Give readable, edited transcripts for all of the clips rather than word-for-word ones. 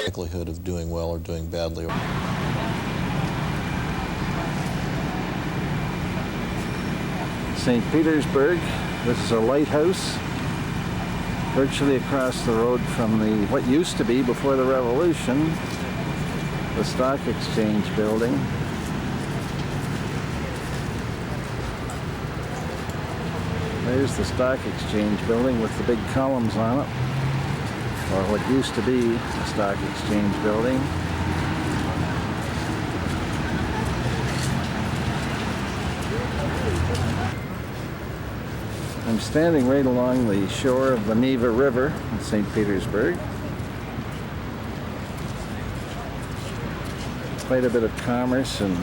Likelihood of doing well or doing badly. St. Petersburg. This is a lighthouse virtually across the road from the what used to be, before the revolution, the Stock Exchange building. There's the Stock Exchange building with the big columns on it, or what used to be the Stock Exchange building. I'm standing right along the shore of the Neva River in St. Petersburg. Quite a bit of commerce, and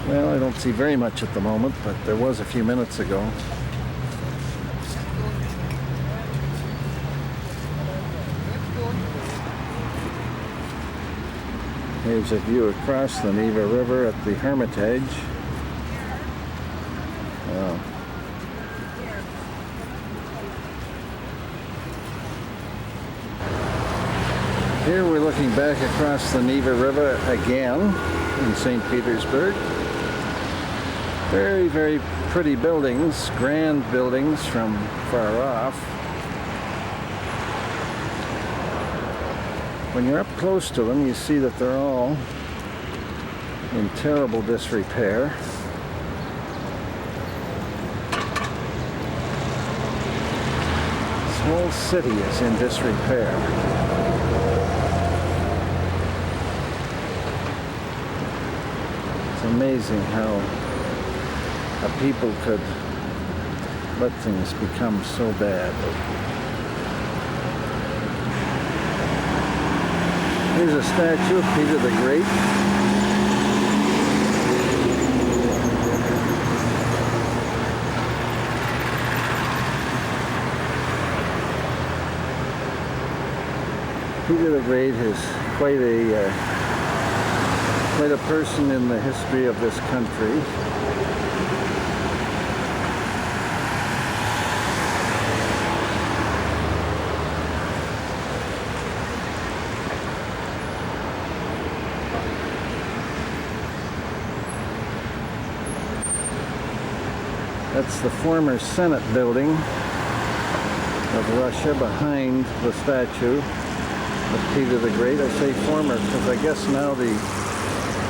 well, I don't see very much at the moment, but there was a few minutes ago. Here's a view across the Neva River at the Hermitage. Wow. Here we're looking back across the Neva River again in St. Petersburg. Very, very pretty buildings, grand buildings from far off. When you're up close to them, you see that they're all in terrible disrepair. whole city is in disrepair. It's amazing how a people could let things become so bad. Here's a statue of Peter the Great. Peter the Great is quite a person in the history of this country. That's the former Senate building of Russia behind the statue of Peter the Great. I say former because I guess now the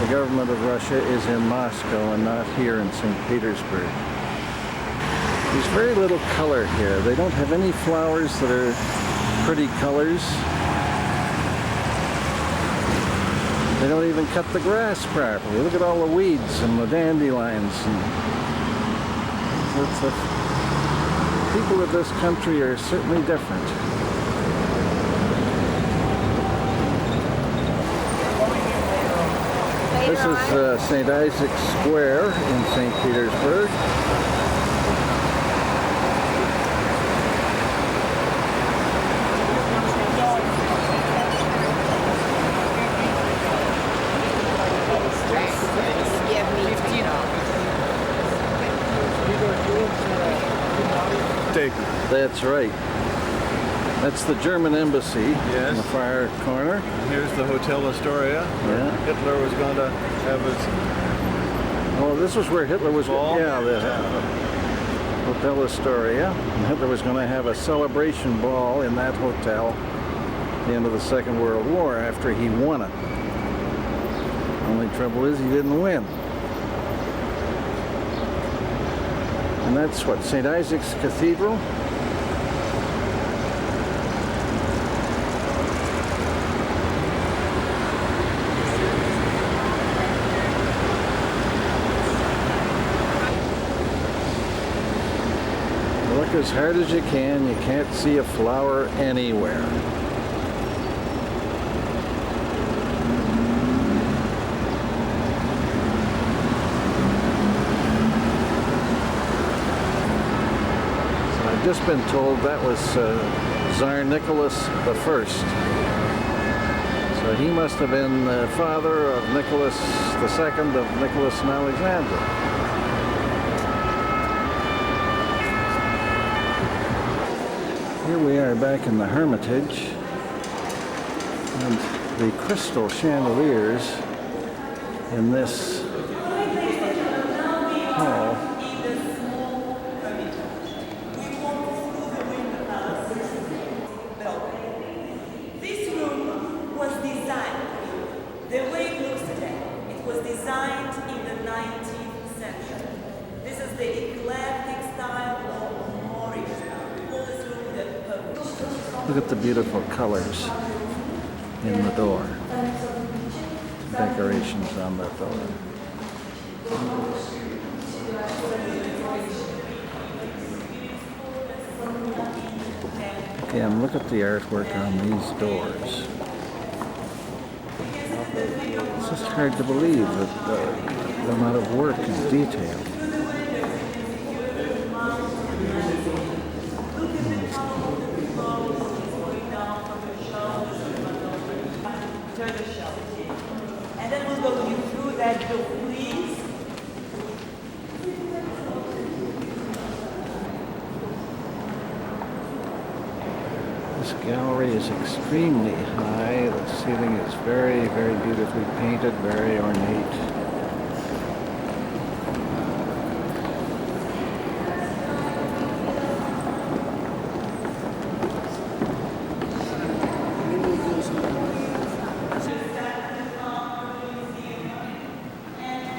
government of Russia is in Moscow and not here in St. Petersburg. There's very little color here. They don't have any flowers that are pretty colors. They don't even cut the grass properly. Look at all the weeds and the dandelions. People of this country are certainly different. This is St. Isaac's Square in St. Petersburg. That's right. That's the German embassy in the far corner. Here's the Hotel Astoria, where Hitler was going to have his... Oh, this was where Hitler was... ball. Yeah, the Hotel Astoria. And Hitler was going to have a celebration ball in that hotel at the end of the Second World War after he won it. Only trouble is he didn't win. And that's what, St. Isaac's Cathedral? Look as hard as you can, you can't see a flower anywhere. I've just been told that was Tsar Nicholas I. So he must have been the father of Nicholas II of Nicholas and Alexander. Here we are back in the Hermitage, and the crystal chandeliers in this hall designed in the 19th century. This is the eclectic style of Moorish style. We call this room the pavilion. Look at the beautiful colors in the door. Decorations on the door. Again, look at the artwork on these doors. It's just hard to believe that the amount of work and detail. And then we'll go you through that door, please. This gallery is extremely high. The ceiling is very, very beautifully painted, very ornate.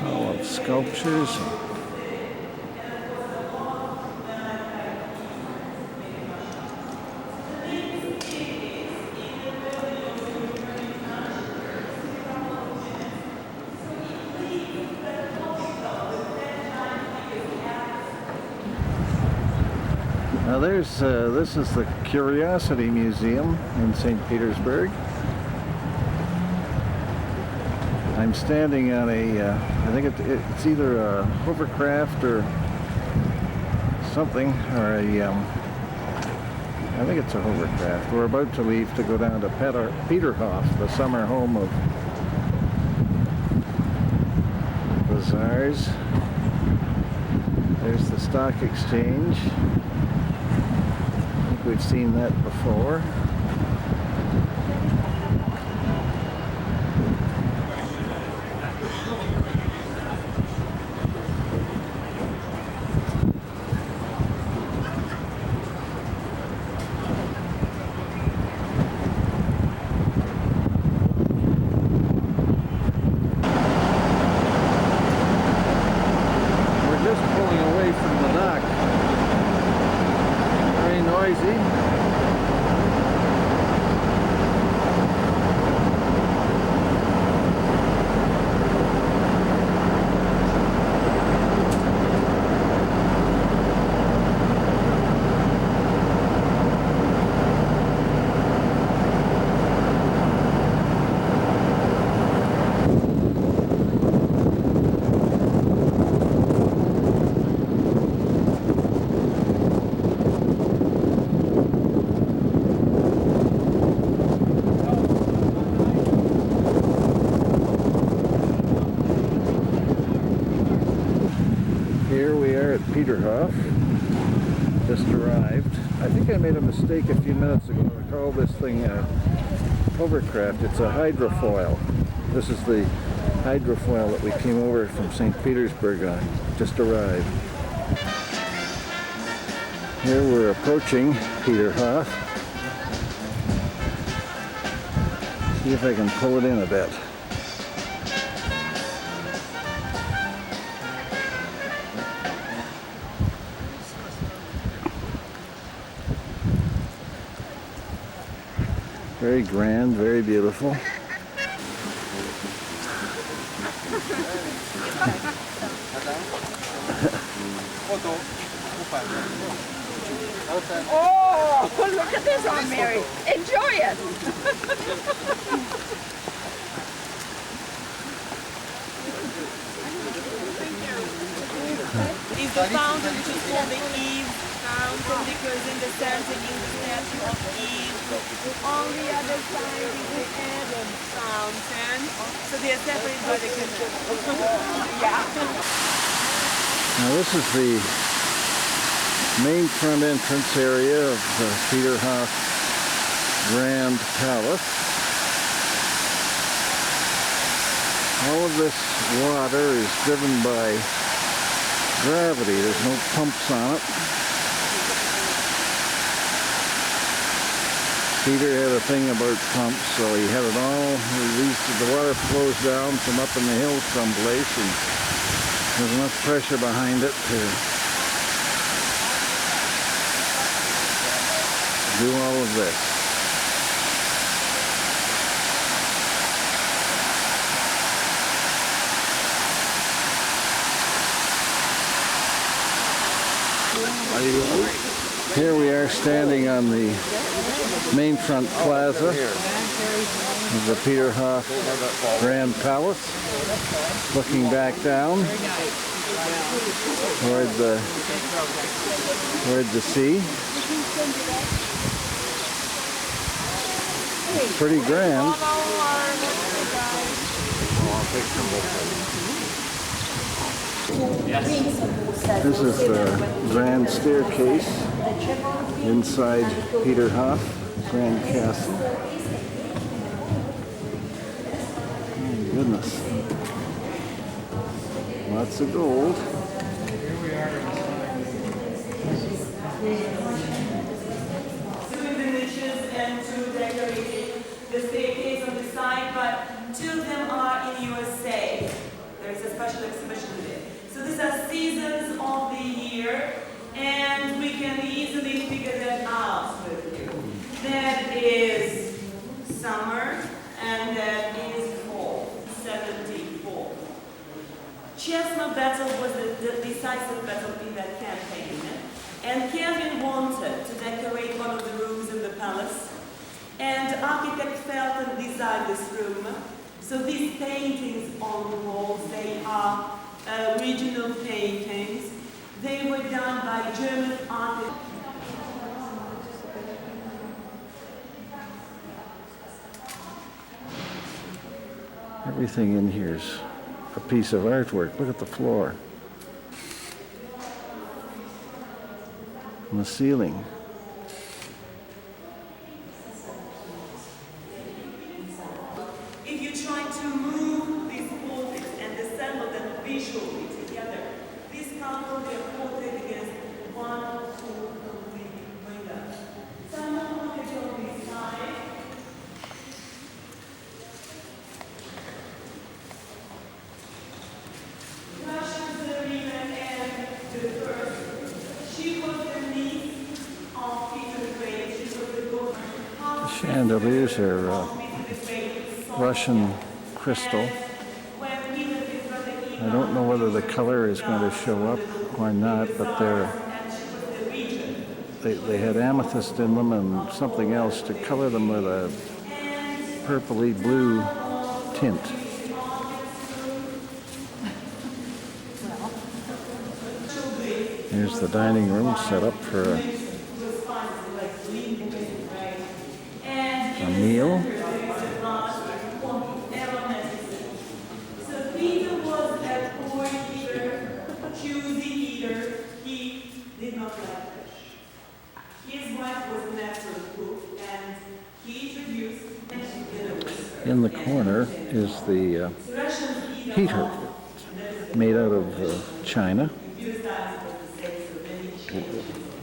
All of sculptures. This is the Curiosity Museum in St. Petersburg. I'm standing on I think it's either a hovercraft or something, or I think it's a hovercraft. We're about to leave to go down to Peterhof, the summer home of the Tsars. There's the stock exchange. I think we've seen that before. Just pulling away from the dock. Very noisy. Here we are at Peterhof. Just arrived. I think I made a mistake a few minutes ago. I called this thing a hovercraft. It's a hydrofoil. This is the hydrofoil that we came over from St. Petersburg on. Just arrived. Here we're approaching Peterhof. See if I can pull it in a bit. Very grand, very beautiful. Oh, look at this, Aunt Mary. Enjoy it. Is the fountain which is called the Eve Fountain because in the center is the statue of Eve. On the other side is the Adam Fountain. So they are separated by the canal. Yeah. Now this is the main front entrance area of the Peterhof Grand Palace. All of this water is driven by gravity. There's no pumps on it. Peter had a thing about pumps, so he had it all. The water flows down from up in the hills someplace, and there's enough pressure behind it to do all of this. Here we are standing on the main front plaza of the Peterhof Grand Palace, looking back down toward the sea. It's pretty grand. This is the grand staircase inside Peterhof Grand Castle. Oh, goodness. Lots of gold. Two in the niches and two decorating the staircase on the side, but two of them are in USA. There's a special exhibition there. So these are seasons of the year, and we can easily figure that out with you. That is summer, and that is fall, 74. Chestnut Battle was the decisive battle in that campaign. And Kevin wanted to decorate one of the rooms in the palace, and the architect felt and designed this room. So these paintings on the walls, they are original paintings. They were done by German artists. Everything in here's a piece of artwork. Look at the floor. And the ceiling. If you try to move these portraits and assemble them visually together, this can't be a portrait against one or two complete windows. Someone look at on this side. Russia Tsarina and the first. She was the niece of Peter the Great. She was the daughter. The chandeliers are Russian crystal. I don't know whether the color is going to show up or not, but they had amethyst in them and something else to color them with a purpley blue tint. Here's the dining room set up for a meal. So Peter was a poor eater, choosy eater. He did not like fish. His wife was an excellent cook, and he introduced dinner with her. In the corner is the heater made out of china.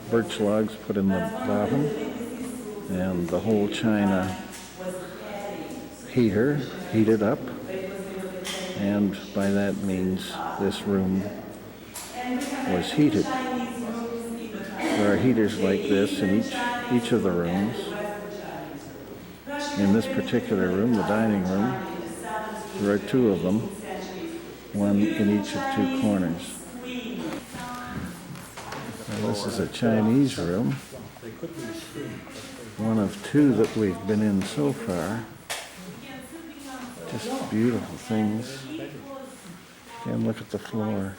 Birch logs put in the bottom, and the whole china heater heated up, and by that means this room was heated. There are heaters like this in each of the rooms. In this particular room, the dining room, there are two of them, one in each of two corners. Now, this is a Chinese room, one of two that we've been in so far. Just beautiful things. Again, look at the floor.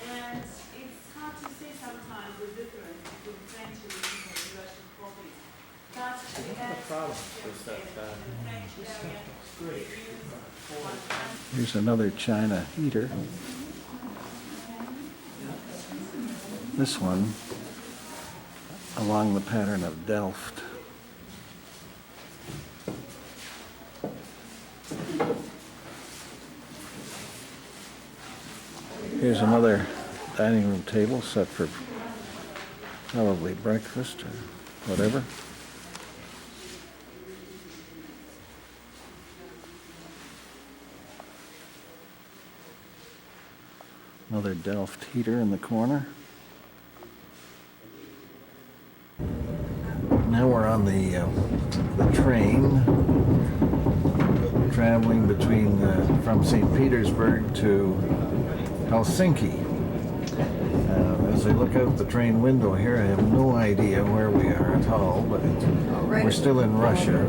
And it's hard to say sometimes the difference between French and Russian coffee. That's the problem with that. Here's another china heater. This one along the pattern of Delft. Here's another dining room table set for probably breakfast or whatever. Another Delft heater in the corner. Now we're on the train traveling between from St. Petersburg to Helsinki. As I look out the train window here, I have no idea where we are at all, but we're still in Russia.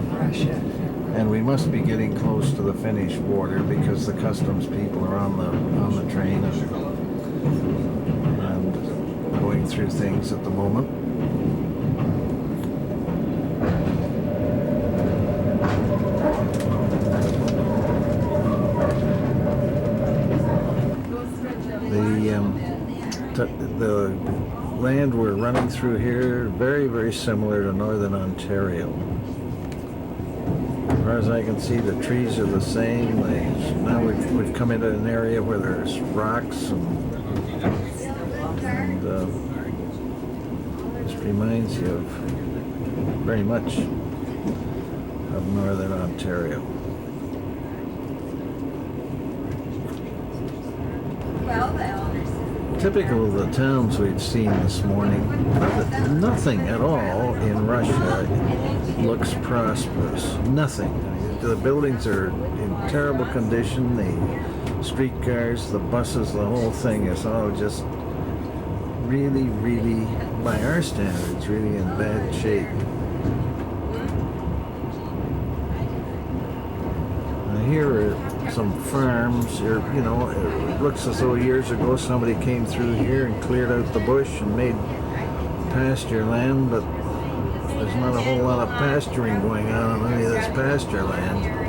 And we must be getting close to the Finnish border because the customs people are on the train and going through things at the moment. The land we're running through here, very, very similar to Northern Ontario. As far as I can see, the trees are the same. Now we've come into an area where there's rocks, and this reminds you of very much of Northern Ontario. Typical of the towns we've seen this morning, nothing at all in Russia looks prosperous. Nothing. The buildings are in terrible condition. The streetcars, the buses, the whole thing is all just really, really, by our standards, really in bad shape. Now here are some farms. You know, it looks as though years ago somebody came through here and cleared out the bush and made pasture land, but there's not a whole lot of pasturing going on any of this pasture land.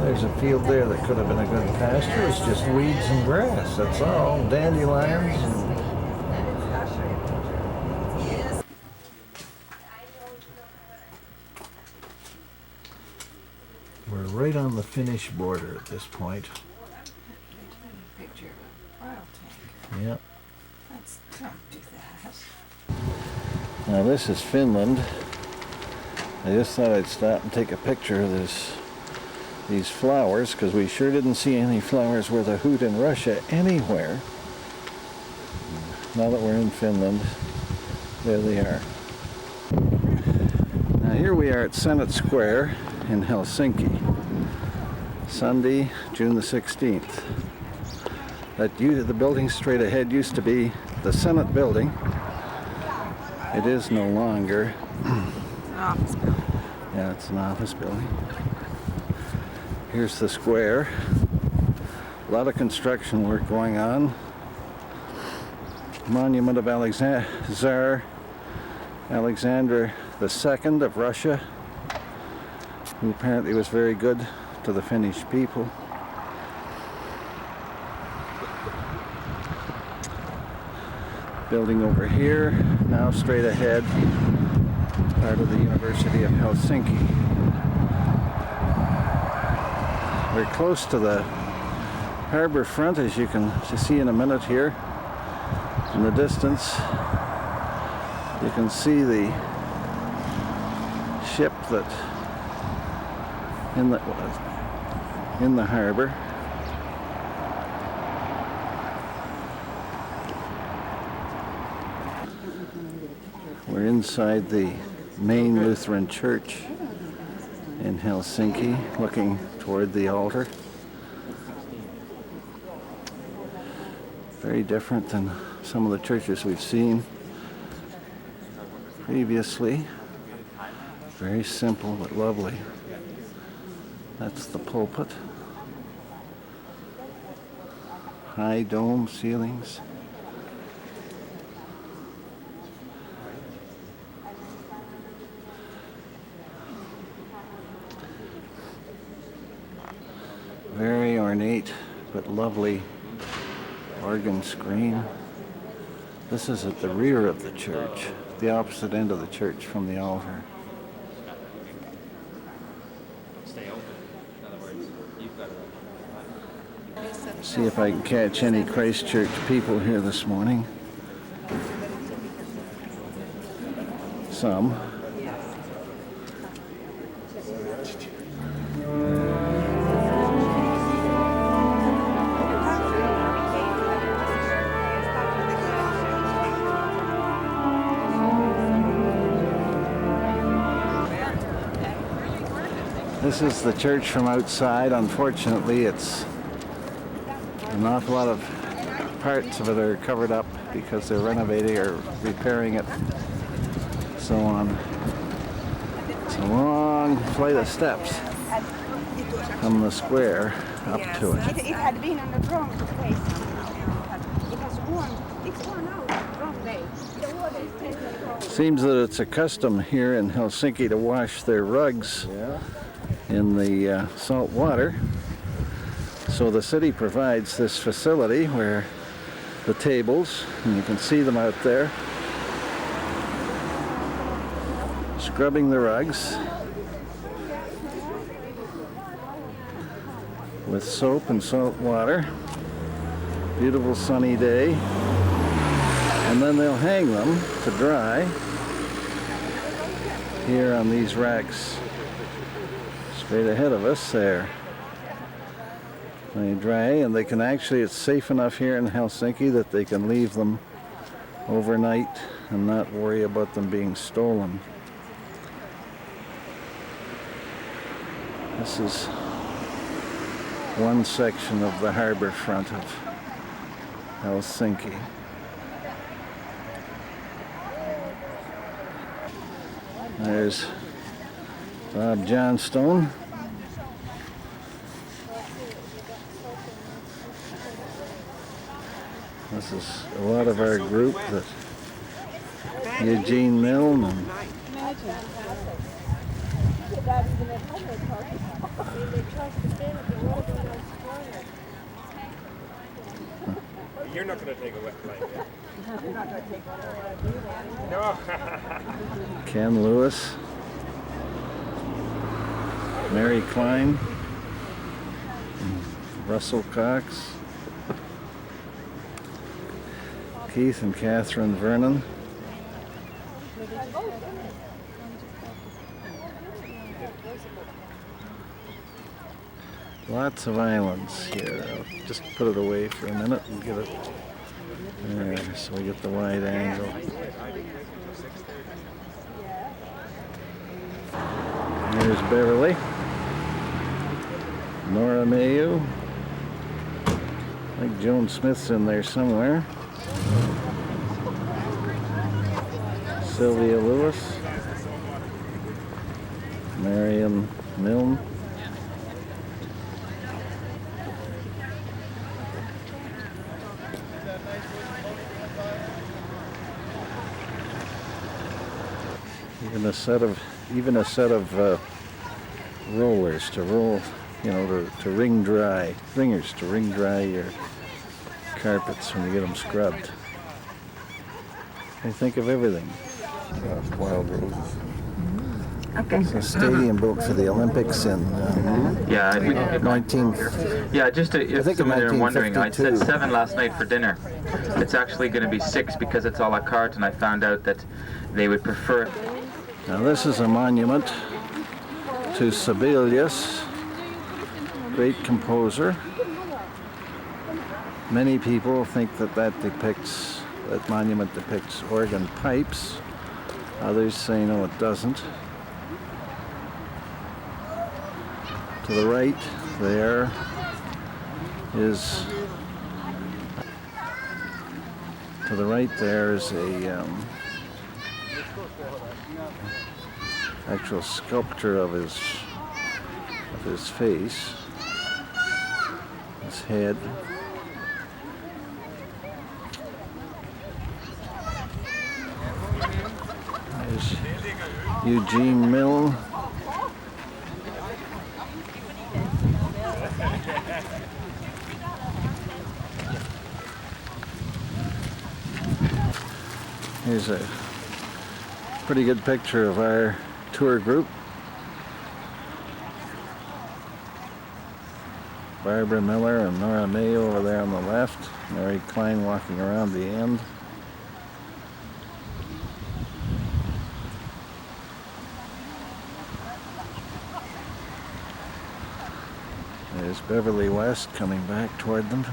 There's a field there that could have been a good pasture. It's just weeds and grass, that's all. Dandelions. We're right on the Finnish border at this point. Picture of an oil tank. Yep. Don't do that. Now this is Finland. I just thought I'd stop and take a picture of these flowers, because we sure didn't see any flowers worth a hoot in Russia anywhere. Now that we're in Finland, there they are. Now here we are at Senate Square in Helsinki. Sunday, June the 16th. The building straight ahead used to be the Senate building. It is no longer. Office building. Yeah, it's an office building. Here's the square. A lot of construction work going on. Monument of Tsar Alexander II of Russia, who apparently was very good to the Finnish people. Building over here, now straight ahead, part of the University of Helsinki. We're close to the harbor front, as you can see in a minute here. In the distance, you can see the ship that in the harbor. We're inside the main Lutheran church in Helsinki, looking toward the altar. Very different than some of the churches we've seen previously. Very simple but lovely. That's the pulpit. High dome ceilings. Very ornate but lovely organ screen. This is at the rear of the church, the opposite end of the church from the altar. See if I can catch any Christchurch people here this morning. Some. This is the church from outside. Unfortunately, it's an awful lot of parts of it are covered up because they're renovating or repairing it. So on. It's a long flight of steps from the square up to it. It had been on the wrong way somehow. It has worn out the wrong way. The water is taken wrong. Seems that it's a custom here in Helsinki to wash their rugs in the salt water. So the city provides this facility where the tables, and you can see them out there, scrubbing the rugs with soap and salt water. Beautiful sunny day. And then they'll hang them to dry here on these racks straight ahead of us there. They dry, and they can actually, it's safe enough here in Helsinki that they can leave them overnight and not worry about them being stolen. This is one section of the harbor front of Helsinki. There's Bob Johnstone. This is a lot of our group, that Eugene Milne and You're not going to take a wet blanket. No. Ken Lewis, Mary Klein, Russell Cox, Keith and Catherine Vernon. Lots of islands here. I'll just put it away for a minute and get it there so we get the wide angle. There's Beverly, Nora Mayu. I think Joan Smith's in there somewhere. Sylvia Lewis, Marion Milne. Even a set of rollers to roll, to wring dry, ringers to wring dry your carpets when you get them scrubbed. I think of everything. Wild roses. Okay. It's a stadium built for the Olympics in 19. Just if think in someone are wondering, I said 1952. 7 last night for dinner. It's actually going to be 6 because it's a la carte, and I found out that they would prefer. Now this is a monument to Sibelius, great composer. Many people think that monument depicts organ pipes. Others say no, it doesn't. To the right there is a actual sculpture of his face, his head. There's Eugene Milne. Here's a pretty good picture of our tour group. Barbara Miller and Nora May over there on the left. Mary Klein walking around the end. There's Beverly West coming back toward them.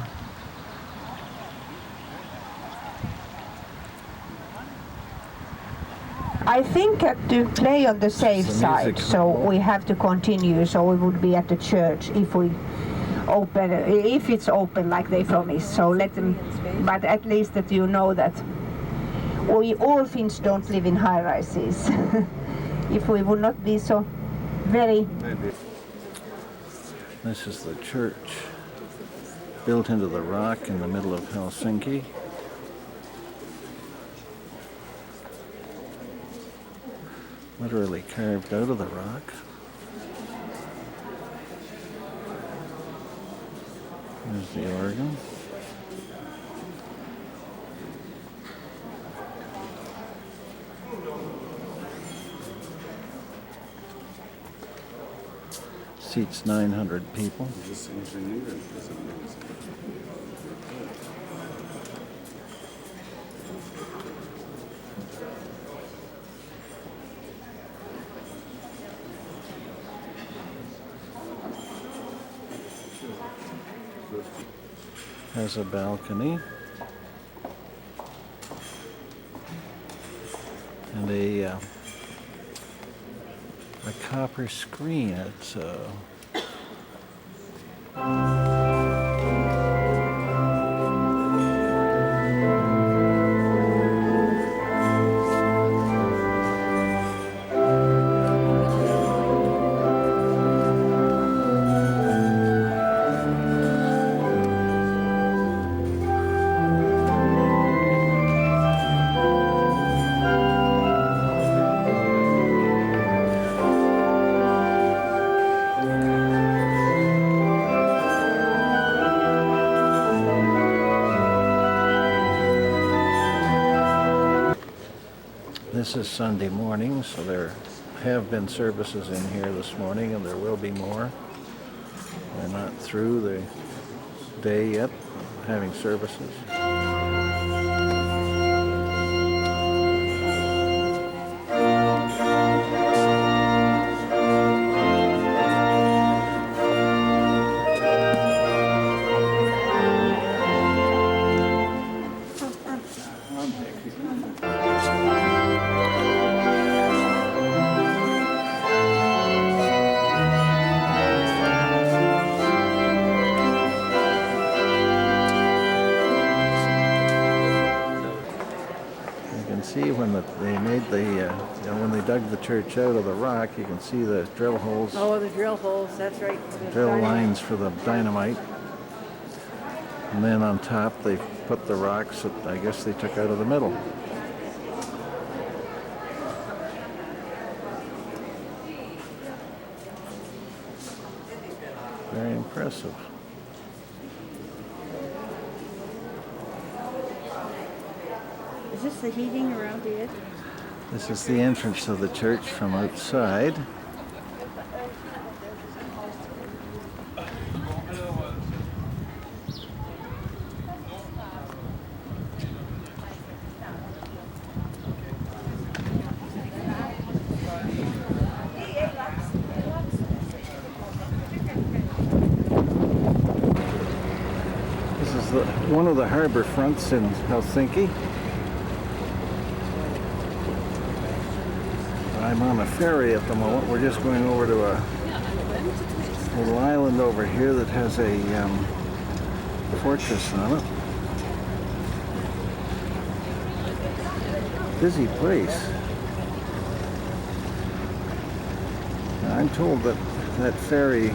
I think to play on the safe The side, music. so we have to continue. So we would be at the church if it's open like they promised. So let them, but at least that you know that all Finns don't live in high rises. If we would not be so very. This is the church built into the rock in the middle of Helsinki. Literally carved out of the rock. There's the organ. Seats 900 people. Has a balcony and a copper screen. It's This is Sunday morning, so there have been services in here this morning, and there will be more. They're not through the day yet, having services. See when they made when they dug the church out of the rock, you can see the drill holes. Oh, the drill holes, that's right. Drill lines for the dynamite. And then on top they put the rocks that I guess they took out of the middle. Very impressive. Is this the heating around the edge? This is the entrance of the church from outside. This is one of the harbor fronts in Helsinki. I'm on a ferry at the moment. We're just going over to a little island over here that has a fortress on it. Busy place. I'm told that that ferry,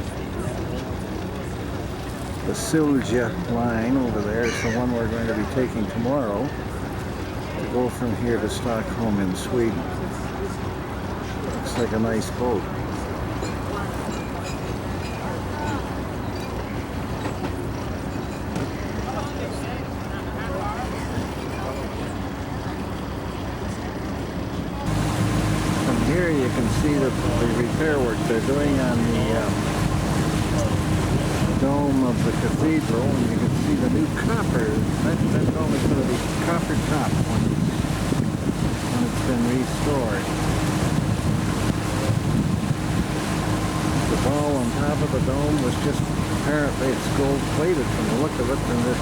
the Silja line over there, is the one we're going to be taking tomorrow to go from here to Stockholm in Sweden. Looks like a nice boat. From here you can see the repair work they're doing on the dome of the cathedral, and you can see the new copper. That dome is going to be copper top when it's been restored. The ball on top of the dome was just, apparently it's gold plated from the look of it, and it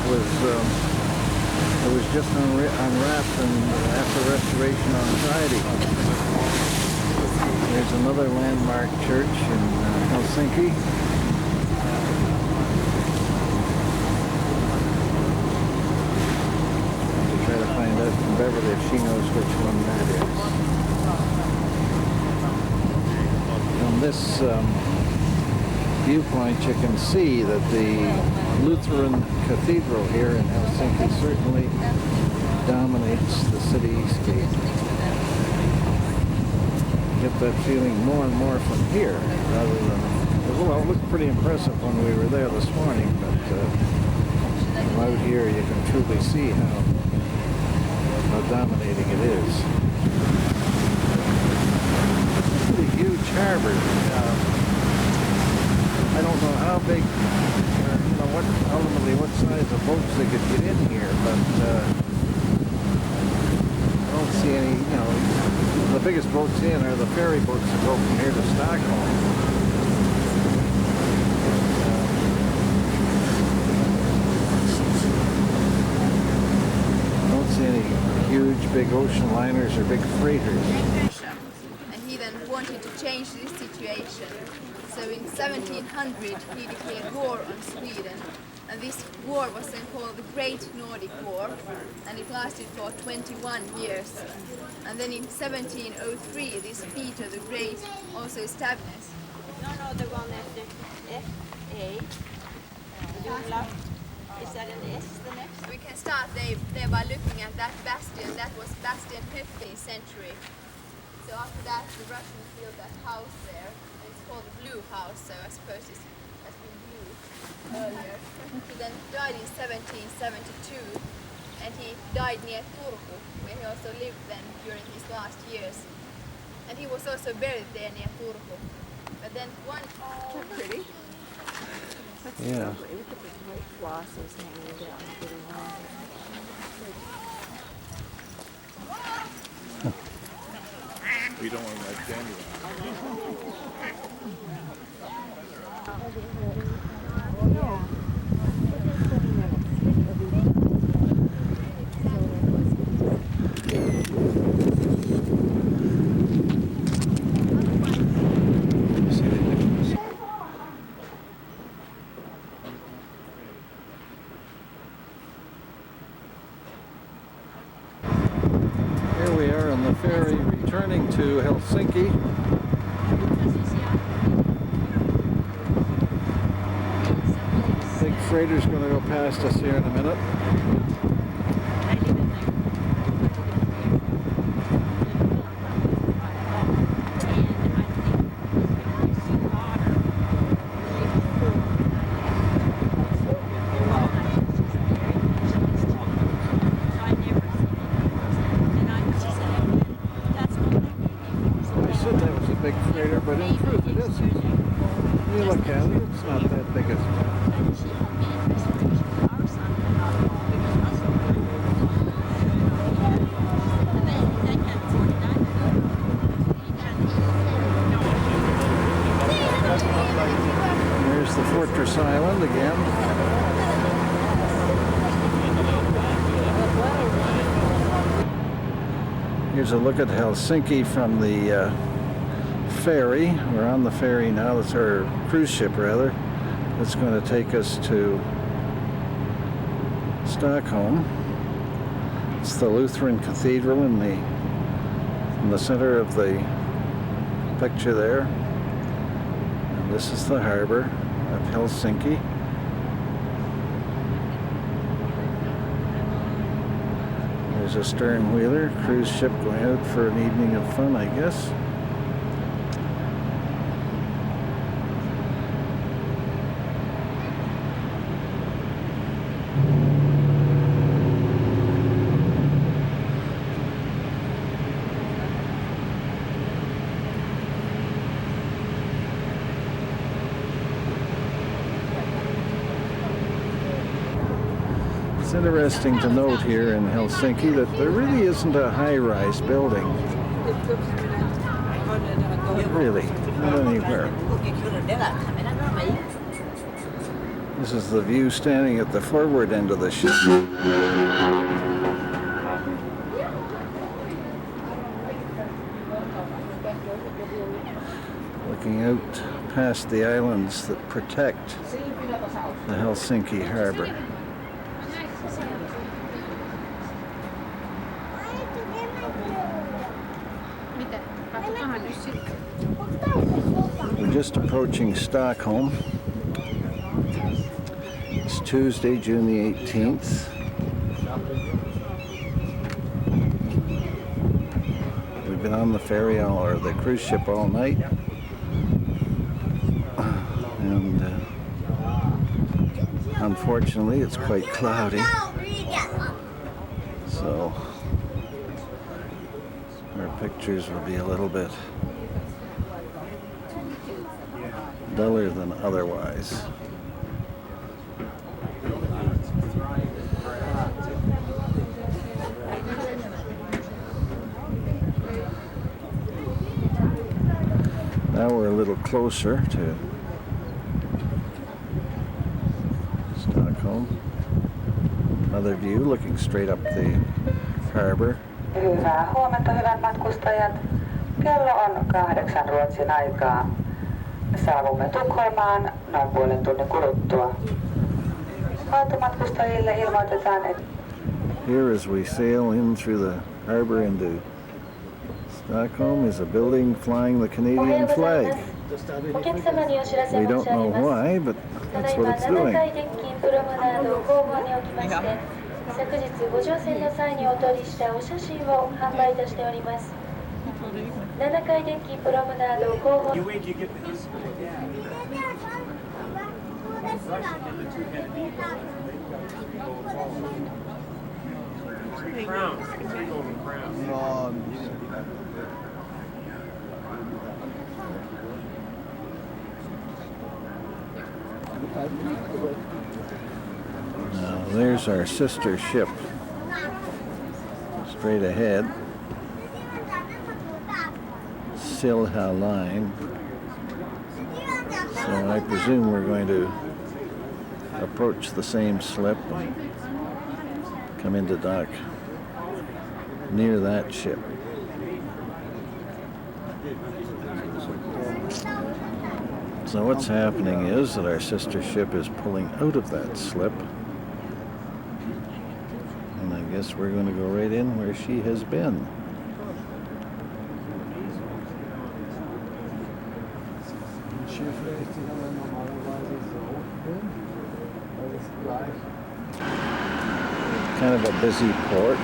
was just unwrapped and after restoration on Friday. There's another landmark church in Helsinki. To try to find out from Beverly if she knows which one that is. From this viewpoint, you can see that the Lutheran Cathedral here in Helsinki certainly dominates the cityscape. You get that feeling more and more from here, rather than, well, it looked pretty impressive when we were there this morning, but from out here you can truly see how dominating it is. Pretty huge harbor. I don't know how big, ultimately what size of boats they could get in here, but I don't see any, the biggest boats in are the ferry boats that go from here to Stockholm. I don't see any huge, big ocean liners or big freighters. And he then wanted to change this situation. So in 1700 he declared war on Sweden, and this war was then called the Great Nordic War, and it lasted for 21 years. And then in 1703 this Peter the Great also established. No, the one after F-A. Is that an S the next? We can start there by looking at that bastion. That was Bastion 15th century. So after that the Russians built that house there. It's called the Blue House, so I suppose it has been blue earlier. He then died in 1772, and he died near Turku, where he also lived then during his last years. And he was also buried there near Turku. But then one... Pretty. Yeah. Look at the white flosses hanging down and getting longer. We don't want to like dandelion. Here we are on the ferry returning to Helsinki. Big freighter's going to go past us here in a minute. They said that was a big freighter, but in truth it isn't. When you look at it, it's not that big a There's the Fortress Island again. Here's a look at Helsinki from the ferry. We're on the ferry now. That's our cruise ship, rather. That's going to take us to Stockholm. It's the Lutheran Cathedral in the center of the picture there. And this is the harbor of Helsinki. There's a stern wheeler cruise ship going out for an evening of fun, I guess. It's interesting to note here in Helsinki that there really isn't a high-rise building. Really, not anywhere. This is the view standing at the forward end of the ship. Looking out past the islands that protect the Helsinki harbor. We're just approaching Stockholm. It's Tuesday, June the 18th. We've been on the ferry or the cruise ship all night. And unfortunately it's quite cloudy. So our pictures will be a little bit duller than otherwise. Now we're a little closer to Stockholm. Another view looking straight up the harbor. Hyvää huomenta, hyvät matkustajat. Kello on 8 Ruotsin aikaa. Saavumme Tukholmaan noin puolen tunnin kuluttua. Automatkustajille ilmoitetaan, että Here as we sail in through the harbor into Stockholm is a building flying the Canadian flag. We don't know why, but that's what it's doing. 昨日ご乗船の際にお撮りしたお写真を販売いたしております。7階デッキプロムナード後方。Crowns. It's a golden crown. Now there's our sister ship. Straight ahead. Silja Line. So I presume we're going to approach the same slip and come into dock near that ship. So what's happening is that our sister ship is pulling out of that slip, and I guess we're going to go right in where she has been. Kind of a busy port.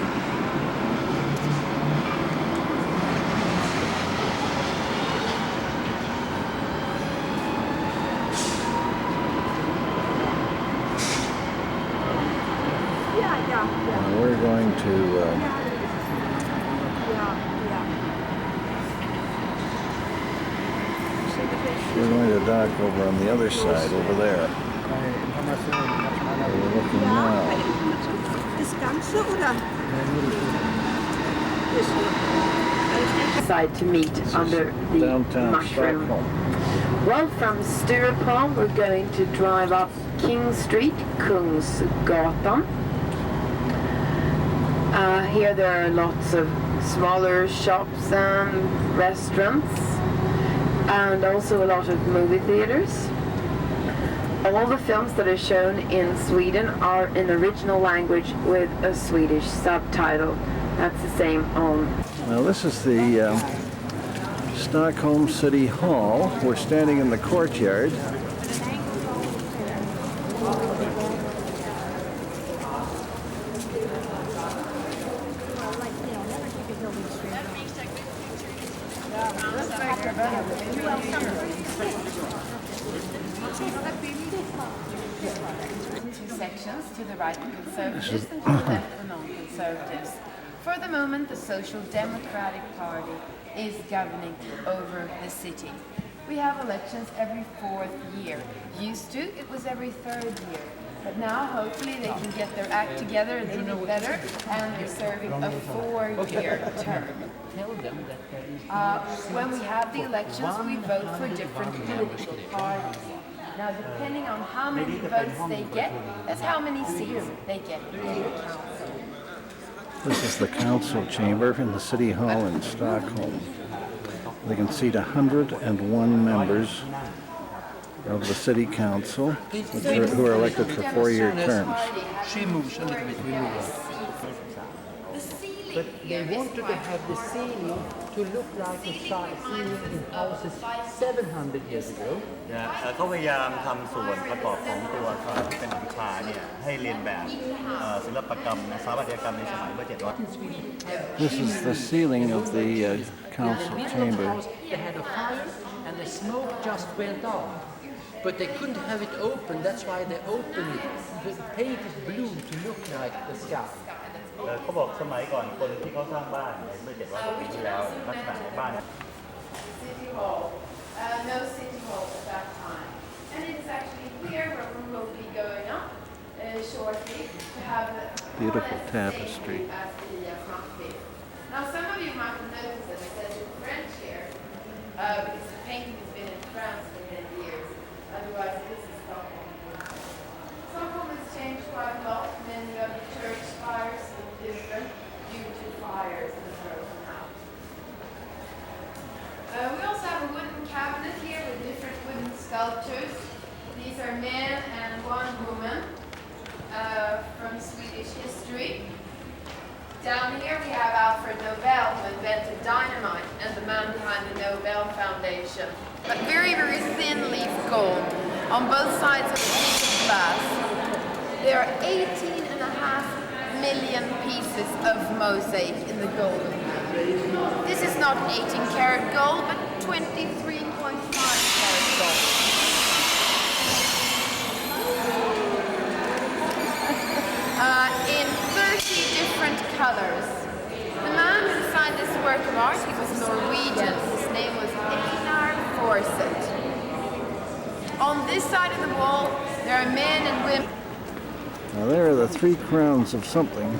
We're going to dock over on the other side, over there. We're looking now. Side to meet under the Downtown mushroom. Stockholm. Well, from Stureplan we're going to drive up King Street, Kungsgatan. Here there are lots of smaller shops and restaurants, and also a lot of movie theaters. All the films that are shown in Sweden are in original language with a Swedish subtitle. That's the same on. Now this is the Stockholm City Hall. We're standing in the courtyard. Two sections, to the right the Conservatives and to the left the Non-Conservatives. For the moment, the Social Democratic Party is governing over the city. We have elections every 4th year. Used to, it was every 3rd year. But now, hopefully, they can get their act together and do it better, and they're serving a 4-year term. When we have the elections, we vote for different political parties. Now, depending on how many votes they get, that's how many seats they get in the council. This is the council chamber in the City Hall in Stockholm. They can seat 101 members of the City Council, who are elected for 4-year terms. She moves a little bit, we move on. But they wanted to have the ceiling to look like the ceiling in houses 700 years ago. เขาพยายามทำส่วนประกอบของตัวอาคารที่เป็นหลังคาเนี่ยให้เรียนแบบศิลปกรรมสถาปัตยกรรมในสมัยเมื่อ700 This is the ceiling of the council chamber. They had a fire and the smoke just went off. But they couldn't have it open, that's why they opened it. The paint is blue to look like the sky. เขาบอกสมัยก่อนคนที่เขาสร้างบ้านเมื่อ700 กว่าปีที่แล้วลักษณะของบ้าน City Hall. No City Hall at that time. And it's actually here where we will be going up shortly to have Beautiful tapestry. Now some of you might have noticed that it says in French here, because the painting has been in France for many years. Otherwise this is Stockholm. Stockholm has changed quite a lot. Many of the church spires are different due to fires that have broken out. We also have a wooden cabinet here with different wooden sculptures. These are men and one woman from Swedish history. Down here we have Alfred Nobel, who invented dynamite, and the man behind the Nobel Foundation. But very, very thin leaf gold on both sides of the piece of glass. There are 18.5 million pieces of mosaic in the golden hand. This is not 18 karat gold, but 23.5 karat gold. In 30 different colors. On this side of the wall, there are men and women. Now there are the 3 crowns of something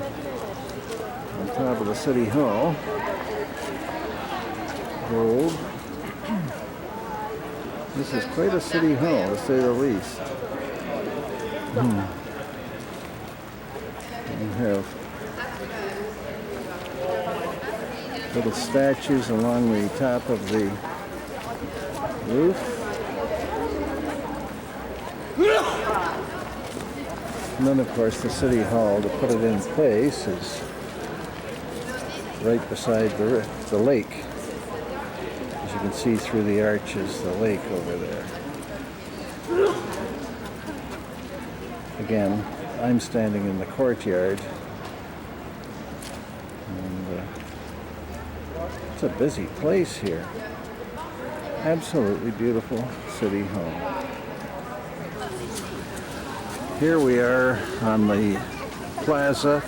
on top of the City Hall. Gold. This is quite a City Hall, to say the least. You have little statues along the top of the roof. And then, of course, the City Hall, to put it in place, is right beside the lake. As you can see through the arches, the lake over there. Again, I'm standing in the courtyard. And it's a busy place here. Absolutely beautiful City Hall. Here we are on the plaza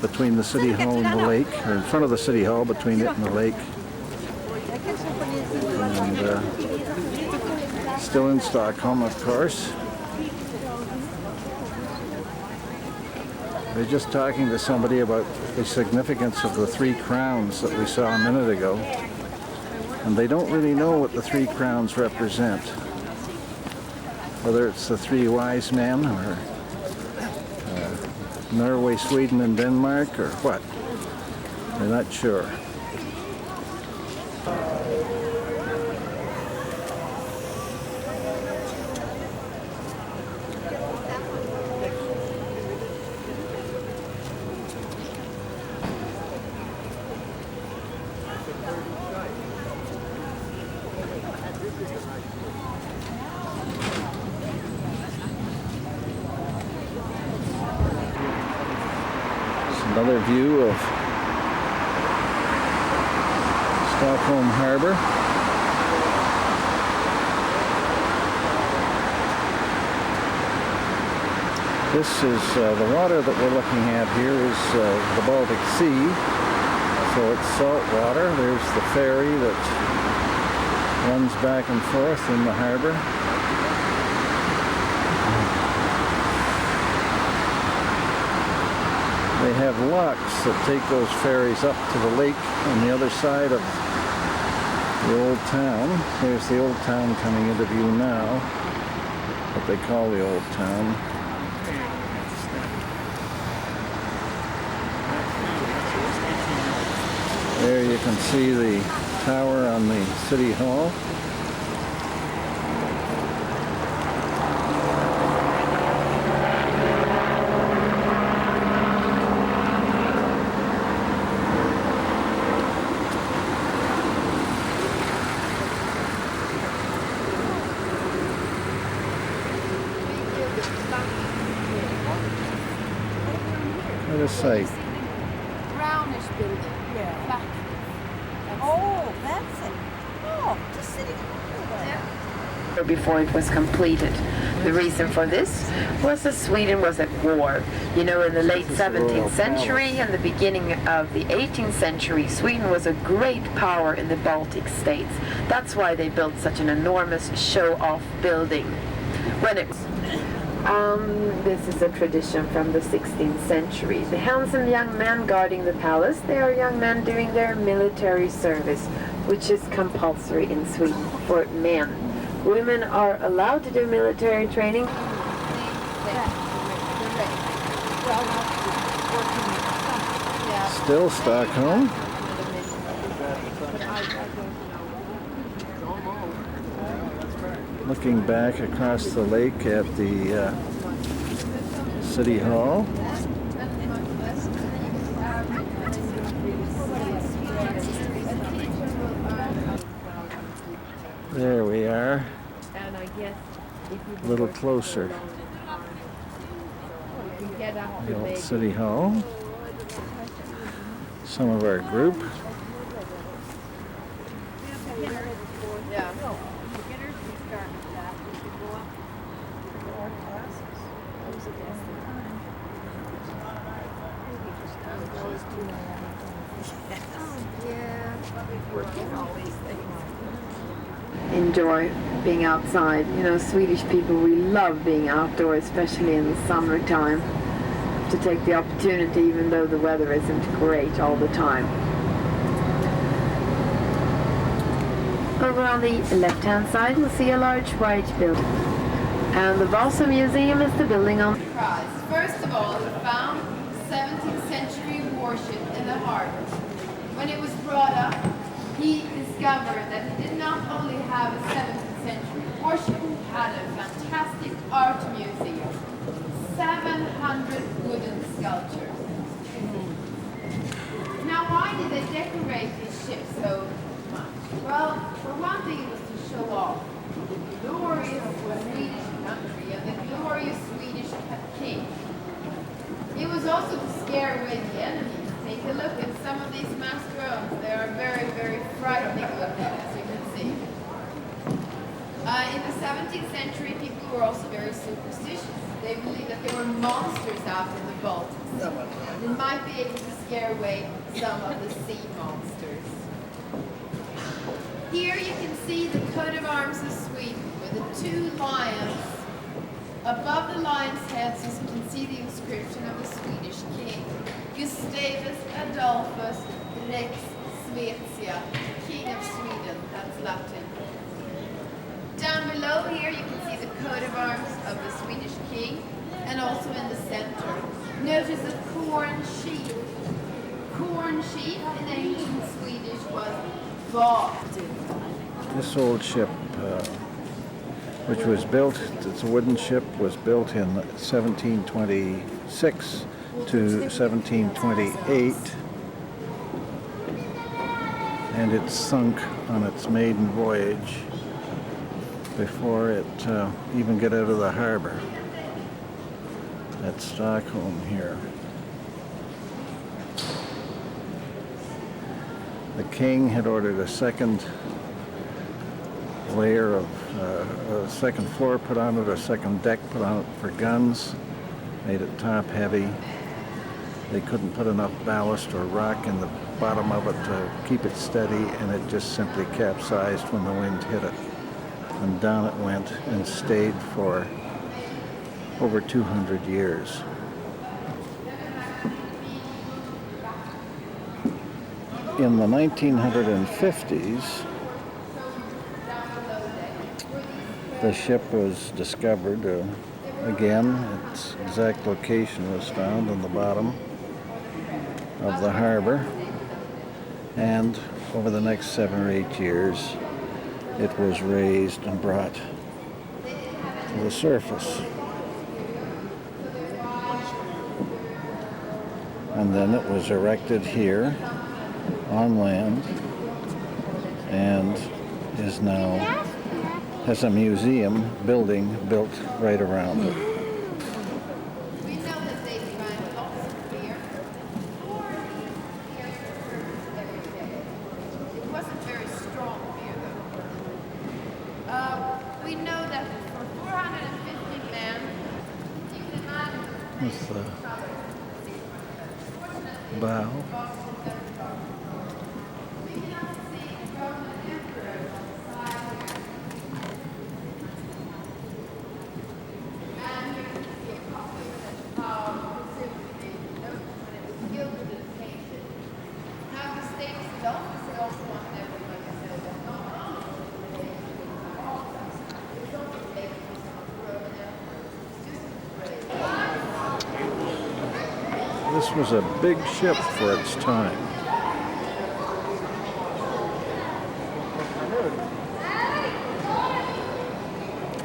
between the City Hall and the lake, or in front of the City Hall, between it and the lake. And still in Stockholm, of course. We're just talking to somebody about the significance of the 3 crowns that we saw a minute ago. And they don't really know what the 3 crowns represent. Whether it's the 3 wise men, or Norway, Sweden, and Denmark, or what. They're not sure. Another view of Stockholm Harbor. This is the water that we're looking at here is the Baltic Sea. So it's salt water. There's the ferry that runs back and forth in the harbor. They have locks that take those ferries up to the lake on the other side of the old town. There's the old town coming into view now, what they call the old town. There you can see the tower on the City Hall. What a sight. Brownish building. Yeah. Oh, that's it. Oh, just sitting there. Before it was completed. The reason for this was that Sweden was at war. You know, in the late 17th century and the beginning of the 18th century, Sweden was a great power in the Baltic states. That's why they built such an enormous show-off building. When it this is a tradition from the 16th century. The handsome young men guarding the palace, they are young men doing their military service, which is compulsory in Sweden for men. Women are allowed to do military training. Still Stockholm. Looking back across the lake at the City Hall. There we are. A little closer. The old City Hall. Some of our group. Enjoy. being outside. You know, Swedish people, we love being outdoors, especially in the summertime, to take the opportunity even though the weather isn't great all the time. Over on the left-hand side, you'll see a large white building. And the Vasa Museum is the building on... First of all, he found 17th century warship in the harbor. When it was brought up, he discovered that he did not only have a 17th century warship, he had a fantastic art museum. 700 wooden sculptures. Now, why did they decorate this ship so much? Well, for one thing, it was to show off the glorious Swedish country and the glorious Swedish king. It was also to scare away the enemy. Take a look at some of these masked drones. They are very, very frightening looking, as you can see. In the 17th century, people were also very superstitious. They believed that there were monsters out in the Baltics. They might be able to scare away some of the sea monsters. Here you can see the coat of arms of Sweden with the two lions. Above the lions' heads you can see the inscription of the Swedish king, Gustavus Adolphus Rex Svezia, King of Sweden, that's Latin. Down below here you can see the coat of arms of the Swedish king, and also in the center. Notice the corn sheaf. Corn sheaf in ancient Swedish was bought. This old ship, which was built, it's a wooden ship, was built in 1726 to 1728, and it sunk on its maiden voyage before it even got out of the harbor at Stockholm here. The king had ordered a second layer of a second floor put on it, a second deck put on it for guns, made it top heavy. They couldn't put enough ballast or rock in the bottom of it to keep it steady, and it just simply capsized when the wind hit it. And down it went and stayed for over 200 years. In the 1950s, the ship was discovered again. Its exact location was found in the bottom of the harbor, and over the next 7 or 8 years it was raised and brought to the surface. And then it was erected here on land and is now has a museum building built right around it. We know that they drank lots of beer. It wasn't very strong beer though. We know that for 450 men, you can imagine With the bow. This was a big ship for its time.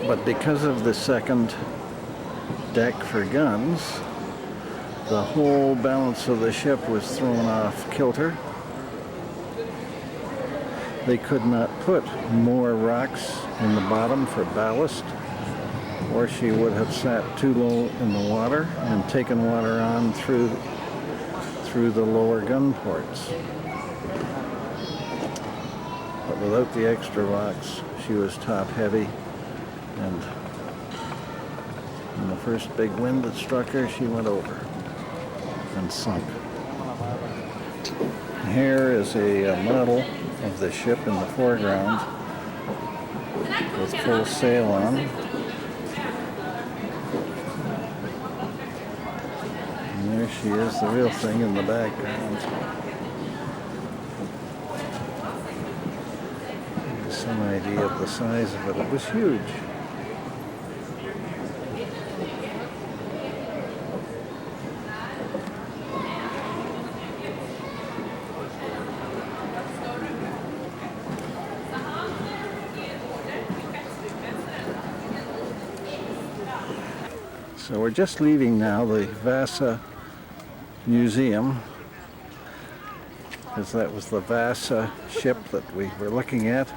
But because of the second deck for guns, the whole balance of the ship was thrown off kilter. They could not put more rocks in the bottom for ballast, or she would have sat too low in the water and taken water on through the lower gun ports. But without the extra rocks, she was top heavy, and in the first big wind that struck her, she went over and sunk. Here is a model of the ship in the foreground with with full sail on. And there she is, the real thing in the background. Some idea of the size of it. It was huge. So we're just leaving now the Vasa Museum, because that was the Vasa ship that we were looking at.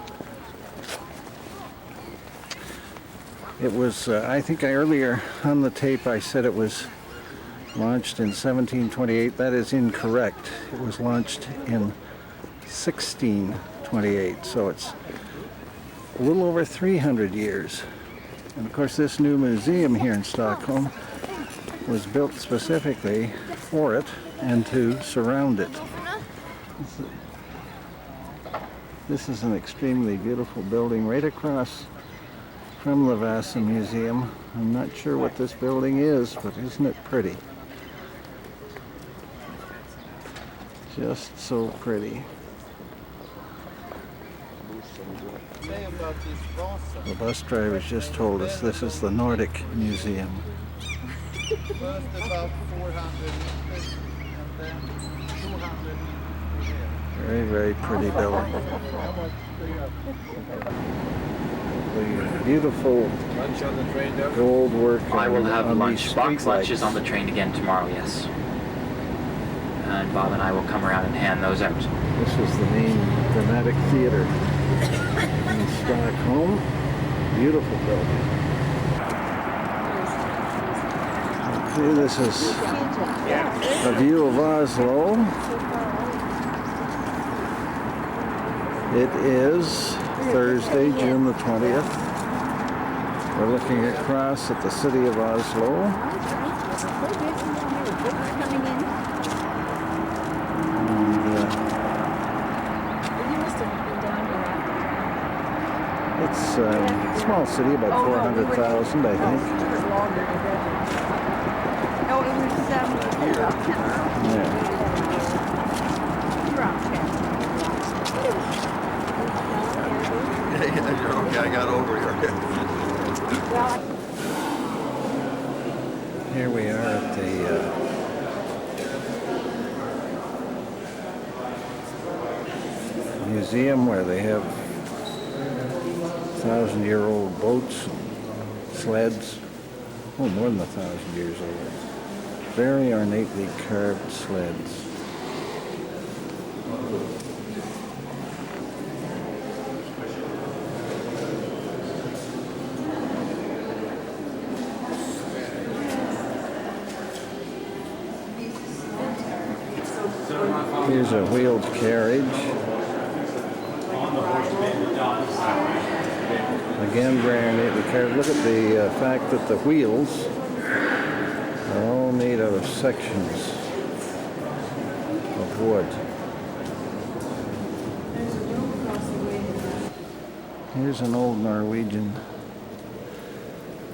It was, I think earlier on the tape I said it was launched in 1728. That is incorrect. It was launched in 1628, so it's a little over 300 years. And of course this new museum here in Stockholm was built specifically for it and to surround it. This is an extremely beautiful building right across from the Vasa Museum. I'm not sure what this building is, but isn't it pretty? Just so pretty. The bus drivers just told us this is the Nordic Museum. First about 400 meters and then 200 meters. Very, very pretty building. The beautiful gold work. I will have on lunch. these Box street lunches lights. on the train again tomorrow, yes. And Bob and I will come around and hand those out. This is the main dramatic theater in Stockholm. Beautiful building. Okay, this is a view of Oslo. It is Thursday, June the 20th. We're looking across at the city of Oslo. It's a small city, about 400,000, I think. No, it was Yeah. Okay, I got over here. Here we are at the museum where they have 1,000-year-old boats, sleds, oh, more than 1,000 years old. Very ornately carved sleds. Here's a wheeled carriage. Again, very ornately carved. Look at the fact that the wheels are all made out of sections of wood. Here's an old Norwegian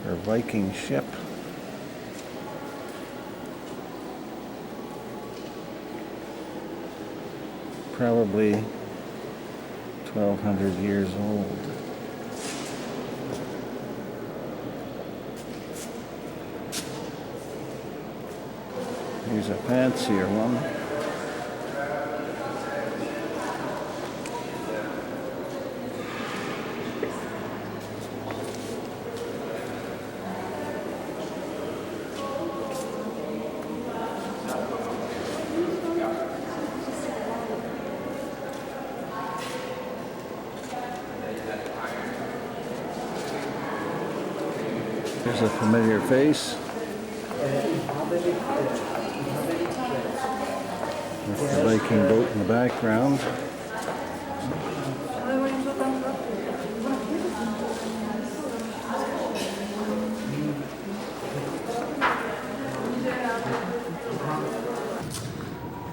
or Viking ship. Probably 1,200 years old. Here's a fancier one. There's a familiar face. With the Viking boat in the background.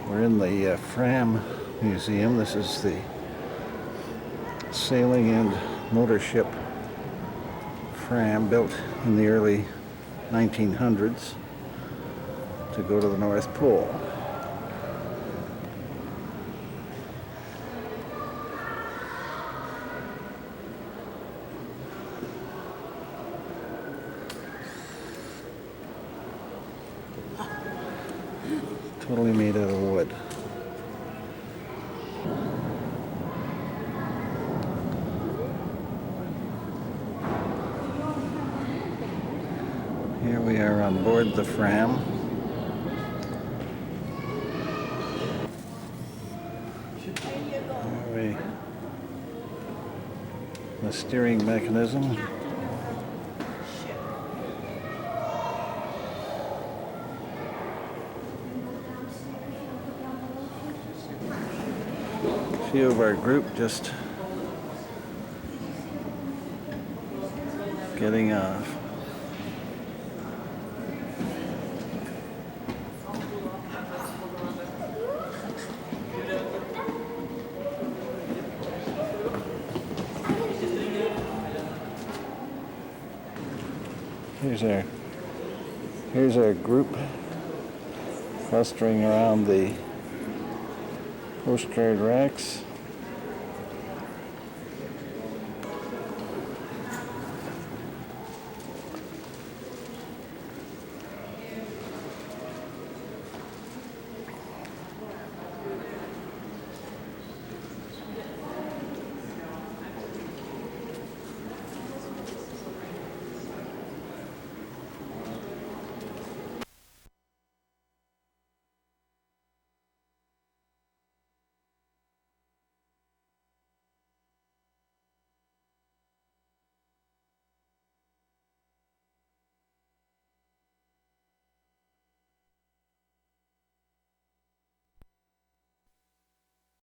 We're in the Fram Museum. This is the sailing and motor ship Fram, built in the early 1900s to go to the North Pole. Totally made out of wood. Here we are on board the Fram. The steering mechanism. A few of our group just getting off. Here's our group clustering around the Coast Guard racks.